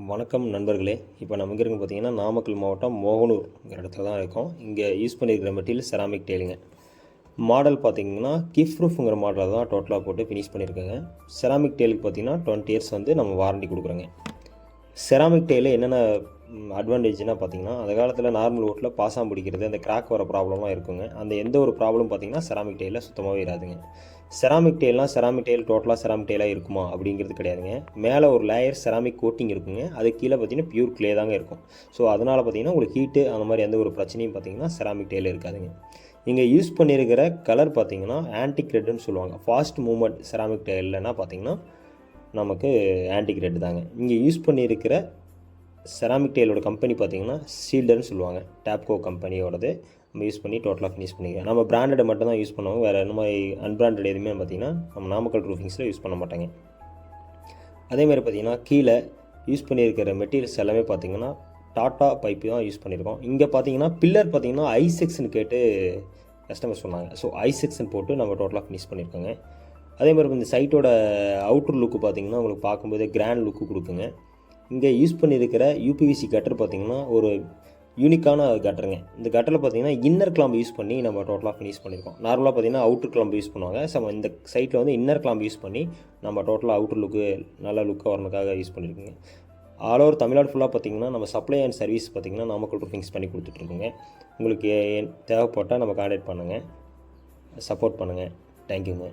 வணக்கம் நண்பர்களே. இப்போ நம்ம எங்கே இருக்குன்னு பார்த்தீங்கன்னா, நாமக்கல் மாவட்டம் மோகனூர்ங்கிற இடத்துல தான் இருக்கோம். இங்கே யூஸ் பண்ணியிருக்கிற மெட்டீரியல் செராமிக் டேலுங்க. மாடல் பார்த்தீங்கன்னா கிஃப்ட் ப்ரூஃப்ங்கிற மாடலில் தான் டோட்டலாக போட்டு ஃபினிஷ் பண்ணியிருக்கேங்க. செராமிக் டேலுக்கு பார்த்தீங்கன்னா 20 இயர்ஸ் வந்து நம்ம வாரண்டி கொடுக்குறோங்க. செராமிக் டேலில் என்னென்ன அட்வான்டேஜ்னால் பார்த்தீங்கன்னா, அந்த காலத்தில் நார்மல் ஓட்டில் பாசாம் பிடிக்கிறது, அந்த கிராக் வர ப்ராப்ளம்லாம் இருக்குங்க. அந்த எந்த ஒரு ப்ராப்ளம் பார்த்தீங்கன்னா செராமிக் டேலில் சுத்தமாகவே இராதுங்க. செராமிக் டேல்னால் செராமிக் டேல் டோட்டலாக செராமிக் டேலாக இருக்குமா அப்படிங்கிறது கிடையாதுங்க. மேலே ஒரு லேயர் செராமிக் கோட்டிங் இருக்குங்க. அது கீழே பார்த்தீங்கன்னா பியூர் க்ளே தாங்க இருக்கும். ஸோ அதனால் பார்த்தீங்கன்னா உங்களுக்கு ஹீட்டு அந்த மாதிரி எந்த ஒரு பிரச்சனையும் பார்த்தீங்கன்னா செராமிக் டேல் இருக்காதுங்க. இங்கே யூஸ் பண்ணியிருக்கிற கலர் பார்த்தீங்கன்னா ஆன்டிக் ரெட்டுன்னு சொல்லுவாங்க. ஃபாஸ்ட் மூவ்மெண்ட் செராமிக் டேல்னா பார்த்தீங்கன்னா நமக்கு ஆன்டிக் ரெட் தாங்க. இங்கே யூஸ் பண்ணியிருக்கிற செராமிக் டேலோட கம்பெனி பார்த்தீங்கன்னா சீல்டர்னு சொல்லுவாங்க. டேப்கோ கம்பெனியோடது நம்ம யூஸ் பண்ணி டோட்டலாக ஃபினிஷ் பண்ணிக்கிறோம். நம்ம பிராண்டடை மட்டும் தான் யூஸ் பண்ணுவோம். வேறு என்ன மாதிரி அன்பிராண்டட் எதுவுமே பார்த்திங்கன்னா நம்ம நாமக்கல் ரூஃபிங்ஸில் யூஸ் பண்ண மாட்டாங்க. அதேமாதிரி பார்த்திங்கன்னா கீழே யூஸ் பண்ணியிருக்கிற மெட்டீரியல்ஸ் எல்லாமே பார்த்திங்கன்னா டாட்டா பைப்பு தான் யூஸ் பண்ணியிருக்கோம். இங்கே பார்த்திங்கன்னா பில்லர் பார்த்திங்கன்னா ஐ6ன்னு கேட்டு கஸ்டமர் சொன்னாங்க. ஸோ ஐ6ன்னு போட்டு நம்ம டோட்டலாக ஃபினிஷ் பண்ணியிருக்கோங்க. அதே மாதிரி இந்த சைட்டோட அவுட்டர் லுக்கு பார்த்திங்கன்னா உங்களுக்கு பார்க்கும்போது கிராண்ட் லுக்கு கொடுக்குங்க. இங்கே யூஸ் பண்ணியிருக்கிற யூபிவிசி கட்டர் பார்த்திங்கன்னா ஒரு யூனிக்கான கட்டருங்க. இந்த கட்டரில் பார்த்திங்கன்னா இன்னர் கிளாம்பு யூஸ் பண்ணி நம்ம டோட்டலாக ஃபினிஷ் பண்ணியிருக்கோம். நார்மலாக பார்த்திங்கன்னா அவுட்டர் கிளாம்பு யூஸ் பண்ணுவாங்க. இந்த சைட்டில் வந்து இன்னர் கிளாம்பு யூஸ் பண்ணி நம்ம டோட்டலாக அவுட்டர் லுக்கு நல்ல லுக்காக வரணுக்காக யூஸ் பண்ணியிருக்குங்க. ஆல் ஓவர் தமிழ்நாடு ஃபுல்லாக பார்த்திங்கன்னா நம்ம சப்ளை அண்ட் சர்வீஸ் பார்த்திங்கன்னா நாமக்கல் ரூஃபிங்ஸ் பண்ணி கொடுத்துட்ருக்குங்க. உங்களுக்கு தேவைப்பட்டால் நம்ம கான்டாக்ட் பண்ணுங்கள், சப்போர்ட் பண்ணுங்கள். தேங்க்யூங்க.